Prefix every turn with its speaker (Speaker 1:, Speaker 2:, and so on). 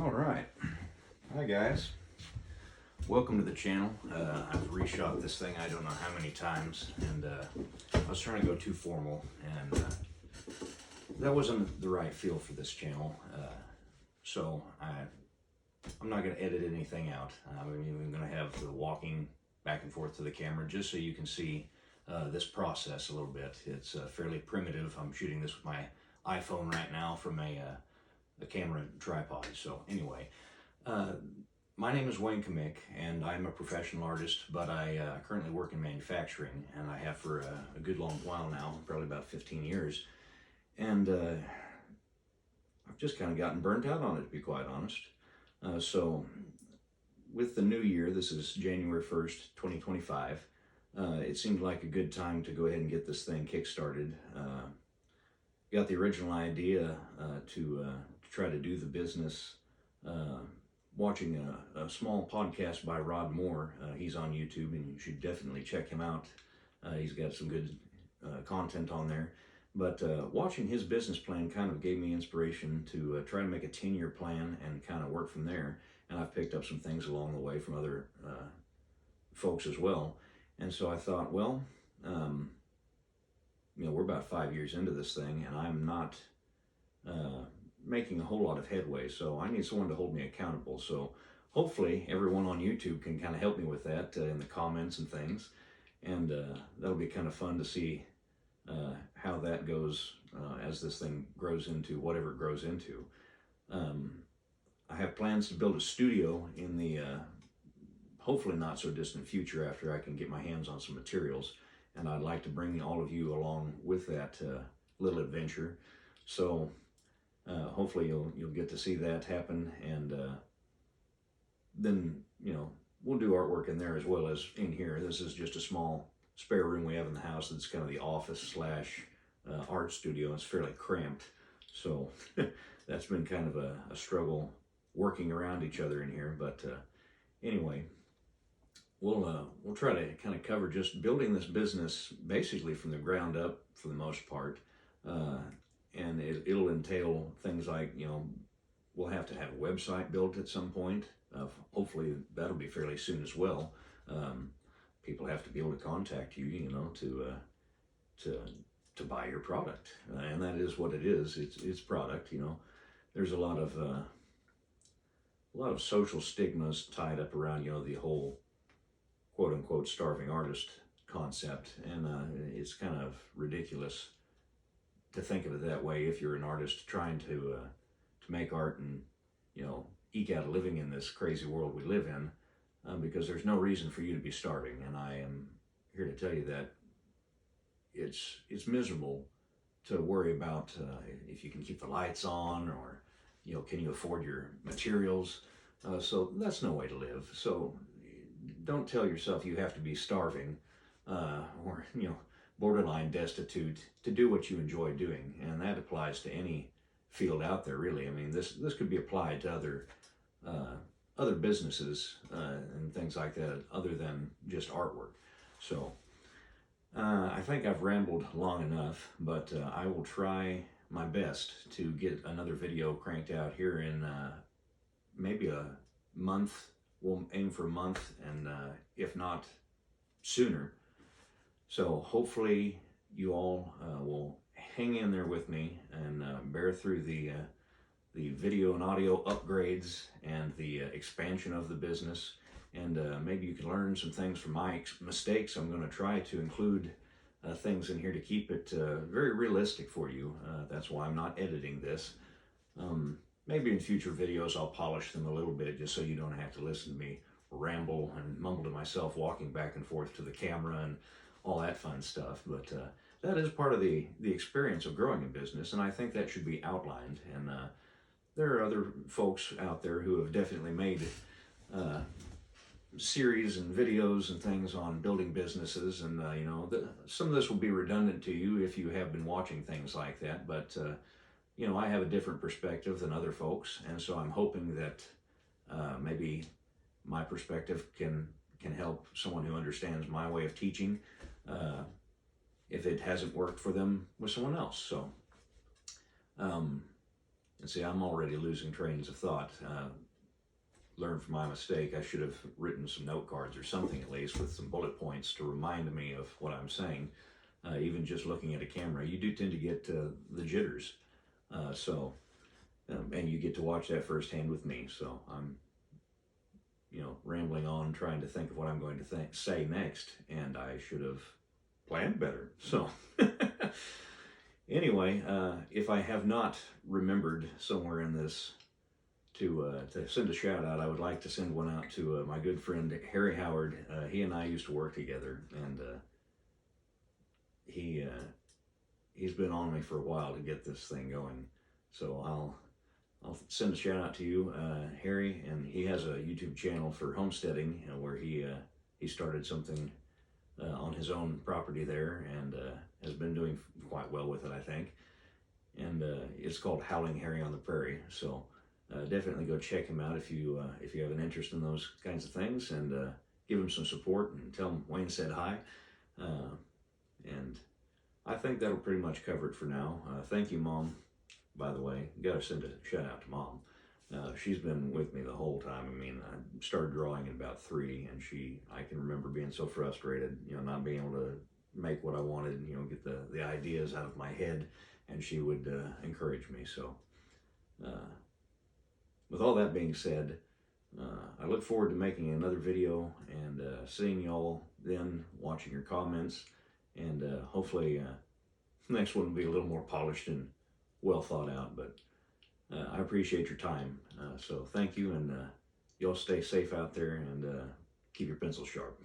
Speaker 1: All right. Hi, guys. Welcome to the channel. I've reshot this thing I don't know how many times, and I was trying to go too formal, and that wasn't the right feel for this channel. So I'm not going to edit anything out. I'm even going to have the walking back and forth to the camera just so you can see this process a little bit. It's fairly primitive. I'm shooting this with my iPhone right now from a camera tripod. So anyway, my name is Wayne Kamick, and I'm a professional artist, but I currently work in manufacturing, and I have for a good long while now, probably about 15 years. And I've just kind of gotten burnt out on it, to be quite honest. So with the new year, this is January 1st, 2025, it seemed like a good time to go ahead and get this thing kick-started. Got the original idea to try to do the business watching a small podcast by Rod Moore. He's on YouTube, and you should definitely check him out. He's got some good content on there. But watching his business plan kind of gave me inspiration to try to make a 10-year plan and kind of work from there. And I've picked up some things along the way from other folks as well. And so I thought, well, we're about 5 years into this thing, and I'm not making a whole lot of headway, so I need someone to hold me accountable. So hopefully everyone on YouTube can kind of help me with that in the comments and things, and that'll be kind of fun to see how that goes as this thing grows into whatever it grows into. I have plans to build a studio in the hopefully not so distant future after I can get my hands on some materials, and I'd like to bring all of you along with that little adventure. So hopefully you'll get to see that happen, and then we'll do artwork in there as well as in here. This is just a small spare room we have in the house. It's kind of the office slash art studio. It's fairly cramped, so that's been kind of a struggle working around each other in here. But anyway, we'll try to kind of cover just building this business basically from the ground up for the most part. And it'll entail things like, we'll have to have a website built at some point. Hopefully that'll be fairly soon as well. People have to be able to contact you, to buy your product, and that is what it is. It's product. There's a lot of social stigmas tied up around the whole quote unquote starving artist concept, and it's kind of ridiculous to think of it that way if you're an artist trying to make art and eke out a living in this crazy world we live in, because there's no reason for you to be starving. And I am here to tell you that it's miserable to worry about if you can keep the lights on, or can you afford your materials. So that's no way to live. So don't tell yourself you have to be starving or borderline destitute to do what you enjoy doing, and that applies to any field out there, really. I mean, this could be applied to other businesses and things like that, other than just artwork. So I think I've rambled long enough, but I will try my best to get another video cranked out here in maybe a month. We'll aim for a month, and if not sooner. So hopefully you all will hang in there with me and bear through the video and audio upgrades and the expansion of the business. And maybe you can learn some things from my mistakes. I'm going to try to include things in here to keep it very realistic for you. That's why I'm not editing this. Maybe in future videos I'll polish them a little bit, just so you don't have to listen to me ramble and mumble to myself walking back and forth to the camera and all that fun stuff. But that is part of the experience of growing a business, and I think that should be outlined. And there are other folks out there who have definitely made series and videos and things on building businesses, and some of this will be redundant to you if you have been watching things like that. But I have a different perspective than other folks, and so I'm hoping that maybe my perspective can help someone who understands my way of teaching if it hasn't worked for them with someone else. So And see, I'm already losing trains of thought. Learn from my mistake. I should have written some note cards or something at least with some bullet points to remind me of what I'm saying. Even just looking at a camera, you do tend to get the jitters. And you get to watch that firsthand with me. So I'm, rambling on, trying to think of what I'm going to say next, and I should have planned better. So anyway, if I have not remembered somewhere in this to send a shout out, I would like to send one out to my good friend Harry Howard. He and I used to work together, and he's been on me for a while to get this thing going. So I'll send a shout out to you, Harry, and he has a YouTube channel for homesteading where he started something on his own property there, and has been doing quite well with it, I think. And it's called Howling Harry on the Prairie. So definitely go check him out if you have an interest in those kinds of things, and give him some support and tell him Wayne said hi. And I think that'll pretty much cover it for now. Thank you, Mom. By the way, gotta send a shout out to Mom. She's been with me the whole time. I mean, I started drawing at about 3, and I can remember being so frustrated, not being able to make what I wanted, get the ideas out of my head, and she would encourage me. So, with all that being said, I look forward to making another video and seeing y'all then, watching your comments, and hopefully next one will be a little more polished and well thought out, but I appreciate your time. So thank you, and y'all stay safe out there, and keep your pencils sharp.